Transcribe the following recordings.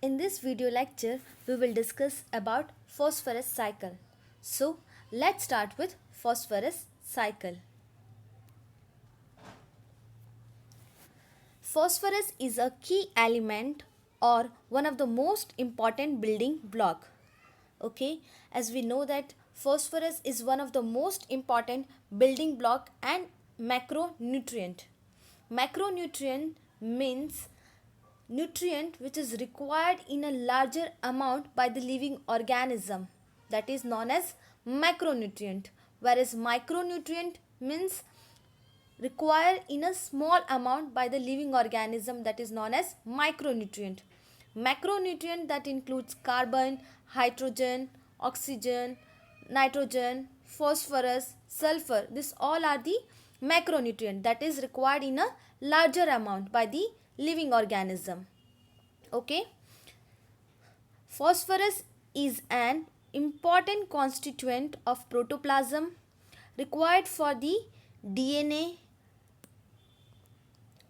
In this video lecture, we will discuss about phosphorus cycle. So, let's start with phosphorus cycle. Phosphorus is a key element or one of the most important building block. Okay, as we know that phosphorus is one of the most important building block and macronutrient. Macronutrient means nutrient which is required in a larger amount by the living organism, that is known as macronutrient, whereas micronutrient means required in a small amount by the living organism, that is known as micronutrient. Macronutrient that includes carbon, hydrogen, oxygen, nitrogen, phosphorus, sulfur, this all are the macronutrient that is required in a larger amount by the living organism. Okay, phosphorus is an important constituent of protoplasm required for the DNA,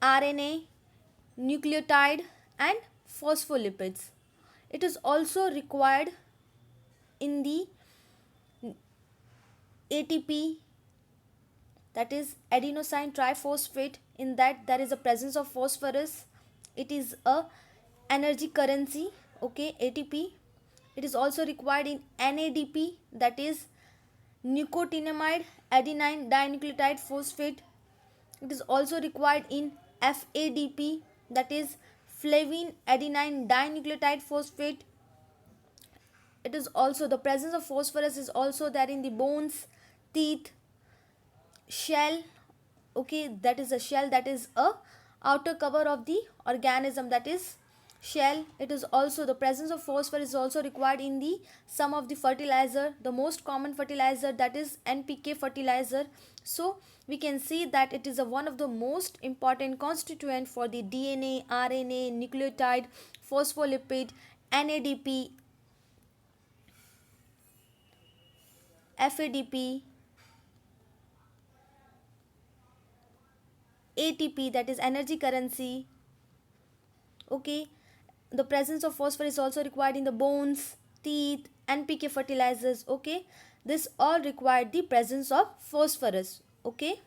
RNA, nucleotide and phospholipids. It is also required in the ATP, that is adenosine triphosphate. In that there is a presence of phosphorus. It is a energy currency. Okay, ATP. It is also required in NADP, that is nicotinamide adenine dinucleotide phosphate. It is also required in FADP, that is flavine adenine dinucleotide phosphate. It is also the presence of phosphorus is also there in the bones, teeth, shell. Okay, that is a shell, that is a outer cover of the organism, that is shell. It is also the presence of phosphorus is also required in the some of the fertilizer, the most common fertilizer, that is NPK fertilizer. So we can see that it is a one of the most important constituent for the DNA, RNA, nucleotide, phospholipid, NADP, FADP, ATP, that is energy currency. Okay, the presence of phosphorus is also required in the bones, teeth, NPK fertilizers. Okay, this all required the presence of phosphorus. Okay,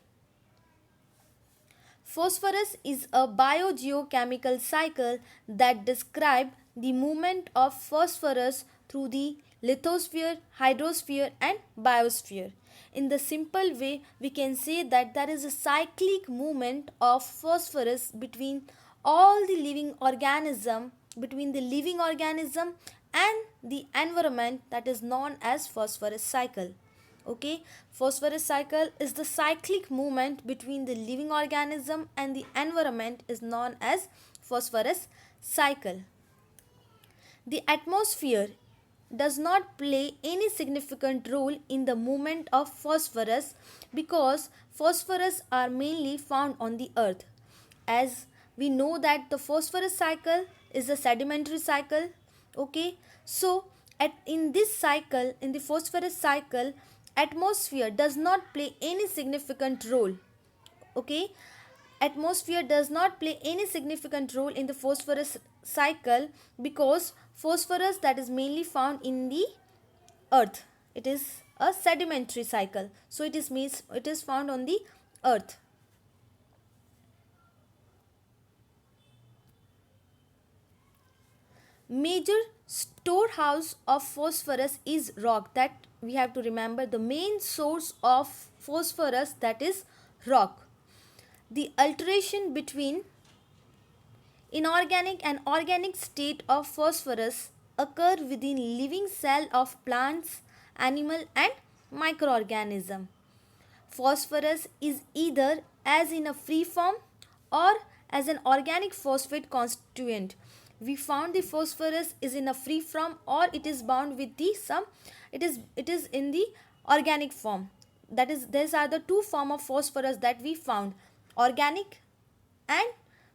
phosphorus is a biogeochemical cycle that describe the movement of phosphorus through the lithosphere, hydrosphere and biosphere. In the simple way, we can say that there is a cyclic movement of phosphorus between all the living organism, between the living organism and the environment, that is known as phosphorus cycle. Okay, phosphorus cycle is the cyclic movement between the living organism and the environment is known as phosphorus cycle. The atmosphere does not play any significant role in the movement of phosphorus because phosphorus are mainly found on the earth. As we know that the phosphorus cycle is a sedimentary cycle. Okay, so in this cycle, in the phosphorus cycle, atmosphere does not play any significant role. Okay, atmosphere does not play any significant role in the phosphorus cycle because phosphorus that is mainly found in the earth. It is a sedimentary cycle, so it is found on the earth. Major storehouse of phosphorus is rock. That we have to remember, the main source of phosphorus, that is rock. The alteration between inorganic and organic state of phosphorus occur within living cell of plants, animal and microorganism. Phosphorus is either as in a free form or as an organic phosphate constituent. We found the phosphorus is in a free form or it is bound with the some, it is in the organic form. That is, these are the two form of phosphorus that we found, organic and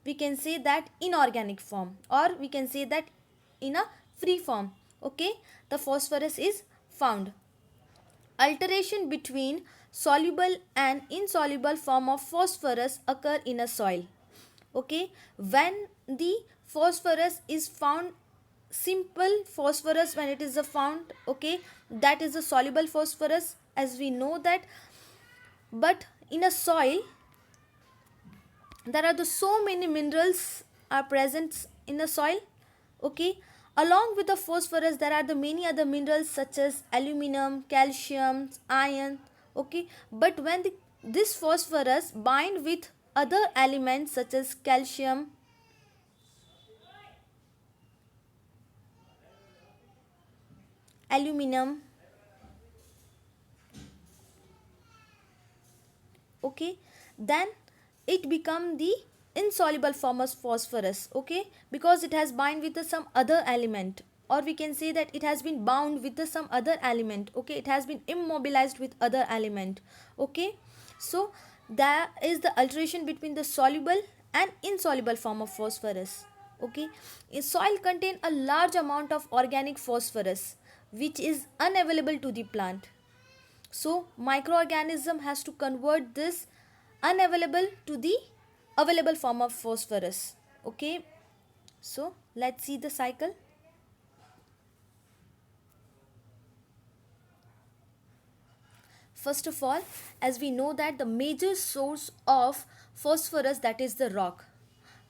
we can say that inorganic form, or we can say that in a free form. Okay, the phosphorus is found. Alteration between soluble and insoluble form of phosphorus occur in a soil. Okay, when the phosphorus is found simple phosphorus when it is found, okay, that is a soluble phosphorus, as we know that. But in a soil, there are the so many minerals are present in the soil, okay. Along with the phosphorus, there are the many other minerals such as aluminum, calcium, iron, okay. But when this phosphorus bind with other elements such as calcium, aluminum, okay, then it become the insoluble form of phosphorus, okay, because it has bind with some other element, or we can say that it has been bound with some other element, okay, it has been immobilized with other element, okay. So there is the alteration between the soluble and insoluble form of phosphorus, okay. A soil contain a large amount of organic phosphorus which is unavailable to the plant, so microorganism has to convert this unavailable to the available form of phosphorus, okay. So let's see the cycle. First of all, as we know that the major source of phosphorus, that is the rock.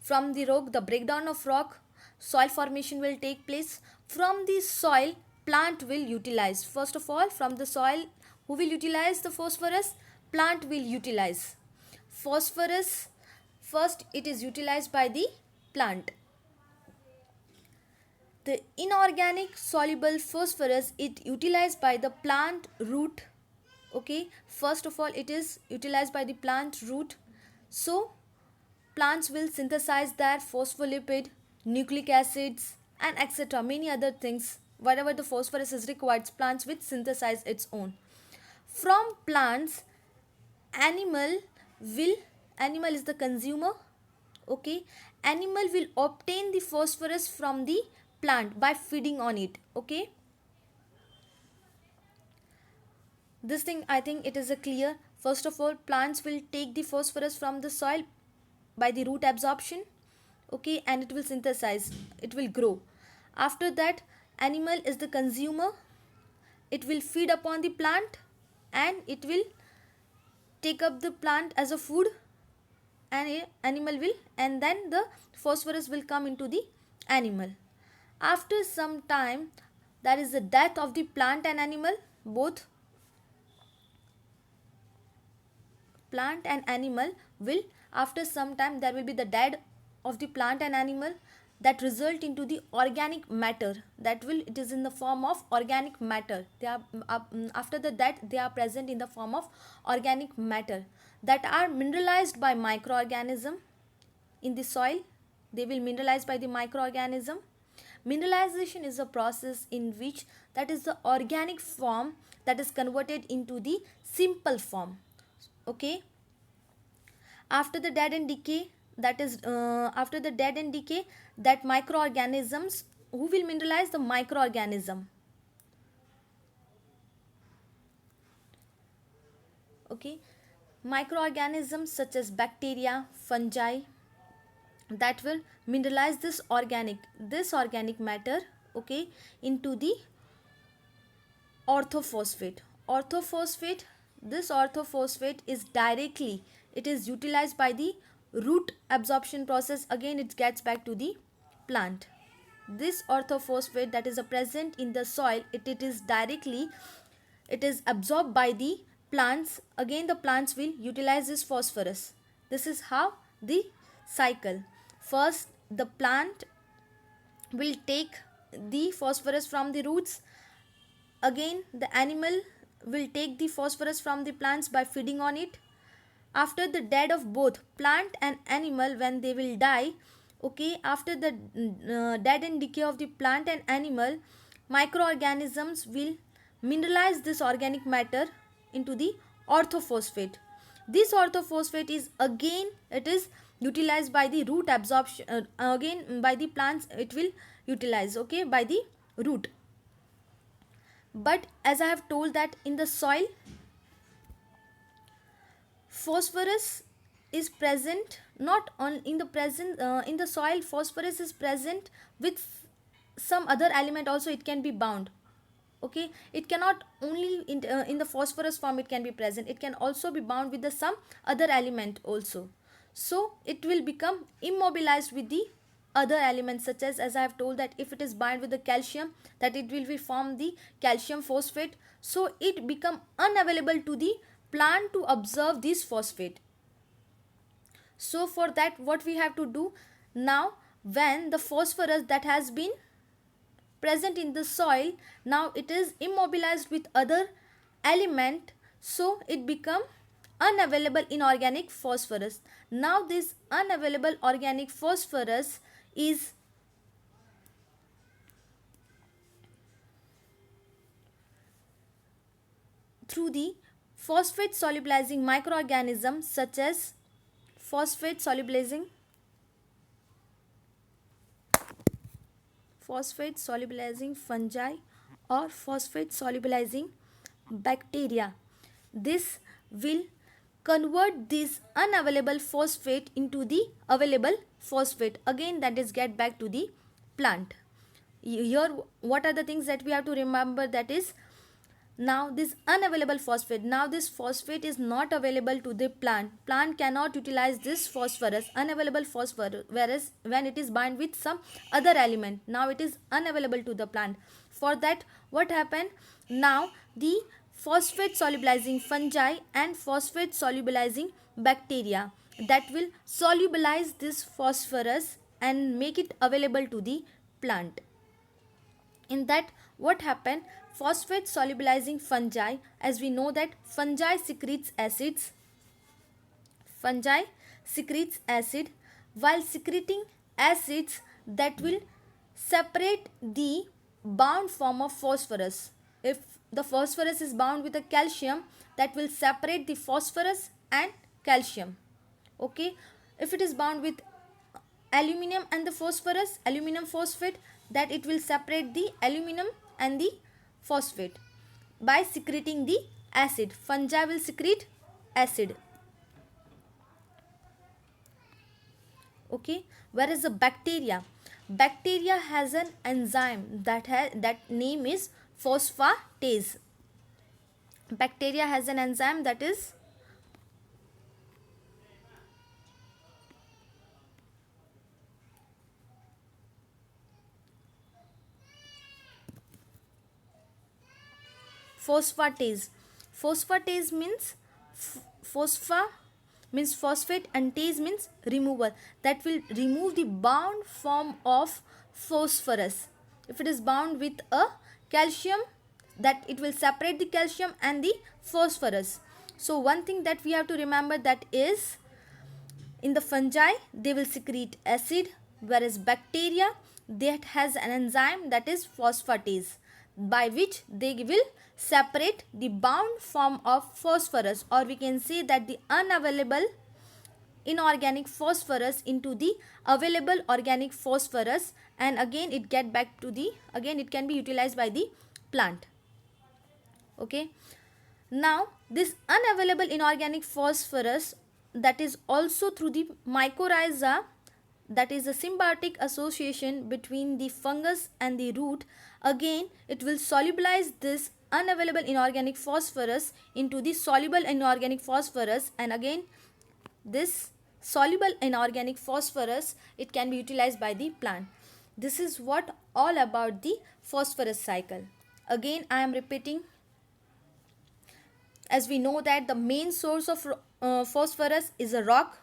From the rock, the breakdown of rock, soil formation will take place. From the soil, plant will utilize. First of all, from the soil, who will utilize the phosphorus? Plant will utilize. Phosphorus, first it is utilized by the plant. The inorganic soluble phosphorus it utilized by the plant root, okay. First of all, it is utilized by the plant root, so plants will synthesize their phospholipid, nucleic acids, and etc. Many other things. Whatever the phosphorus is required, plants will synthesize its own. From plants, animal will, animal is the consumer, okay. Animal will obtain the phosphorus from the plant by feeding on it, okay. This thing I think it is a clear. First of all, plants will take the phosphorus from the soil by the root absorption, okay, and it will synthesize, it will grow. After that, animal is the consumer, it will feed upon the plant and it will take up the plant as a food, and a animal will, and then the phosphorus will come into the animal. After some time, there is the death of the plant and animal, both plant and animal will, after some time there will be the dead of the plant and animal, that result into the organic matter, that will, it is in the form of organic matter, they are after the death they are present in the form of organic matter that are mineralized by microorganism in the soil. They will mineralize by the microorganism. Mineralization is a process in which, that is the organic form that is converted into the simple form, okay. After the dead and decay, that is after the dead and decay, that microorganisms, who will mineralize? The microorganism, okay. Microorganisms such as bacteria, fungi, that will mineralize this organic matter, okay, into the orthophosphate. Orthophosphate, this orthophosphate is directly, it is utilized by the root absorption process, again it gets back to the plant. This orthophosphate that is present in the soil, it is directly, it is absorbed by the plants, again the plants will utilize this phosphorus. This is how the cycle. First the plant will take the phosphorus from the roots, again the animal will take the phosphorus from the plants by feeding on it. After the death of both plant and animal, when they will die, okay, after the death and decay of the plant and animal, microorganisms will mineralize this organic matter into the orthophosphate. This orthophosphate is again, it is utilized by the root absorption, again by the plants it will utilize, okay, by the root. But as I have told that in the soil, phosphorus is present not on in the present in the soil, phosphorus is present with some other element also it can be bound. Okay, it cannot only in the phosphorus form it can be present, it can also be bound with the some other element also. So it will become immobilized with the other elements, such as I have told that if it is bind with the calcium, that it will be form the calcium phosphate, so it become unavailable to the plant to absorb this phosphate. So for that what we have to do now, when the phosphorus that has been present in the soil, now it is immobilized with other element, so it become unavailable inorganic phosphorus. Now this unavailable organic phosphorus is through the phosphate solubilizing microorganisms, such as phosphate solubilizing fungi or phosphate solubilizing bacteria. This will convert this unavailable phosphate into the available phosphate. Again, that is get back to the plant. Here what are the things that we have to remember, that is, now this unavailable phosphate, now this phosphate is not available to the plant cannot utilize this phosphorus, unavailable phosphorus, whereas when it is bind with some other element, now it is unavailable to the plant. For that what happened, now the phosphate solubilizing fungi and phosphate solubilizing bacteria that will solubilize this phosphorus and make it available to the plant. In that what happened, phosphate solubilizing fungi, as we know that fungi secretes acid, while secreting acids that will separate the bound form of phosphorus. If the phosphorus is bound with a calcium, that will separate the phosphorus and calcium. Okay, if it is bound with aluminum and the phosphorus, aluminum phosphate, that it will separate the aluminum and the phosphate by secreting the acid. Fungi will secrete acid. Okay, whereas the bacteria has an enzyme that name is phosphatase. Bacteria has an enzyme that is phosphatase. Phosphatase means phosphate and tase means removal. That will remove the bound form of phosphorus. If it is bound with a calcium, that it will separate the calcium and the phosphorus. So one thing that we have to remember, that is, in the fungi they will secrete acid, whereas bacteria, that has an enzyme that is phosphatase, by which they will separate the bound form of phosphorus, or we can say that the unavailable inorganic phosphorus into the available organic phosphorus, and again it get back to the, again it can be utilized by the plant. Okay, now this unavailable inorganic phosphorus, that is also through the mycorrhiza, that is a symbiotic association between the fungus and the root, again it will solubilize this unavailable inorganic phosphorus into the soluble inorganic phosphorus, and again this soluble inorganic phosphorus, it can be utilized by the plant. This is what all about the phosphorus cycle. Again I am repeating, as we know that the main source of phosphorus is a rock.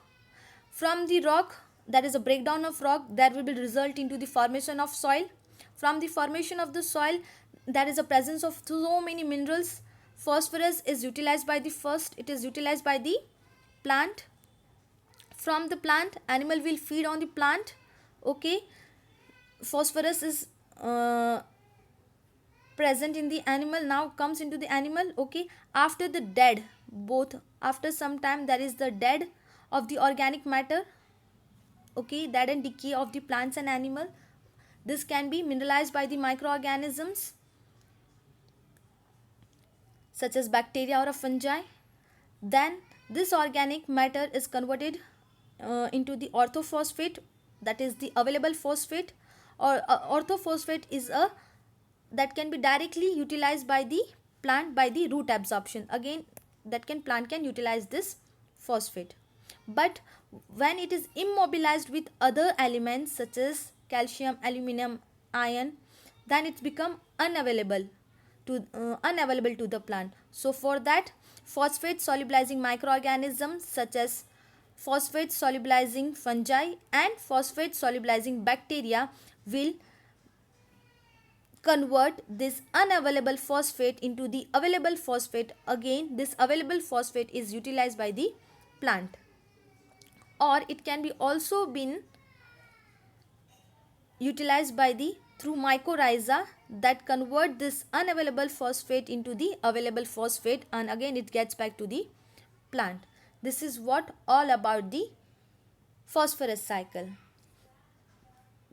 From the rock, that is a breakdown of rock, that will be result into the formation of soil. From the formation of the soil, there is a presence of so many minerals. Phosphorus is utilized by the first, it is utilized by the plant. From the plant, animal will feed on the plant. Okay, phosphorus is present in the animal, now comes into the animal. Okay, after the dead, both after some time, there is the dead of the organic matter. Okay, dead and decay of the plants and animal. This can be mineralized by the microorganisms such as bacteria or a fungi. Then this organic matter is converted into the orthophosphate, that is the available phosphate, or orthophosphate is a that can be directly utilized by the plant by the root absorption. Again, that can plant can utilize this phosphate. But when it is immobilized with other elements such as calcium, aluminum, iron, then it's become unavailable to the plant. So for that, phosphate solubilizing microorganisms such as phosphate solubilizing fungi and phosphate solubilizing bacteria will convert this unavailable phosphate into the available phosphate. Again, this available phosphate is utilized by the plant, or it can be also been utilized by the through mycorrhiza that convert this unavailable phosphate into the available phosphate, and again it gets back to the plant. This is what all about the phosphorus cycle.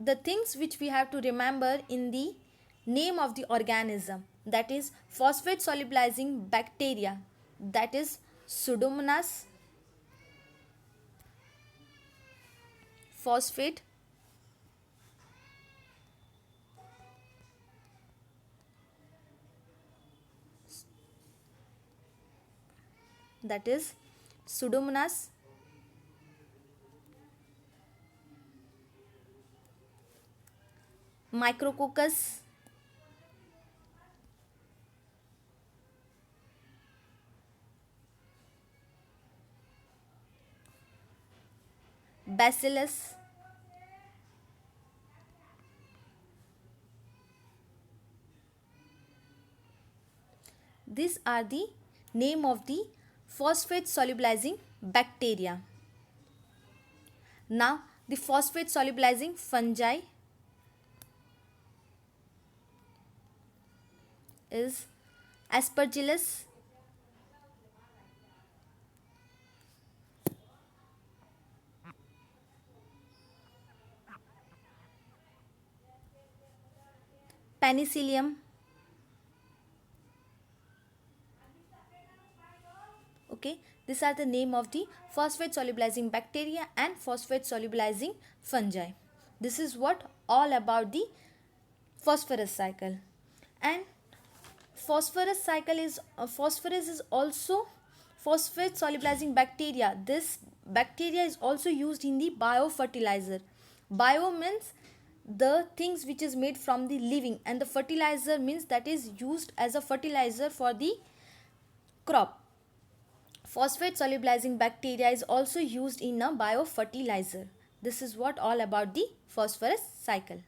The things which we have to remember in the name of the organism, that is phosphate solubilizing bacteria, that is Pseudomonas phosphate that is Pseudomonas Micrococcus, Bacillus, these are the name of the phosphate solubilizing bacteria. Now the phosphate solubilizing fungi is Aspergillus, Penicillium. Okay, these are the name of the phosphate solubilizing bacteria and phosphate solubilizing fungi. This is what all about the phosphorus cycle. And phosphorus cycle is phosphorus is also phosphate solubilizing bacteria. This bacteria is also used in the biofertilizer. Bio means the things which is made from the living, and the fertilizer means that is used as a fertilizer for the crop. Phosphate solubilizing bacteria is also used in a biofertilizer. This is what all about the phosphorus cycle.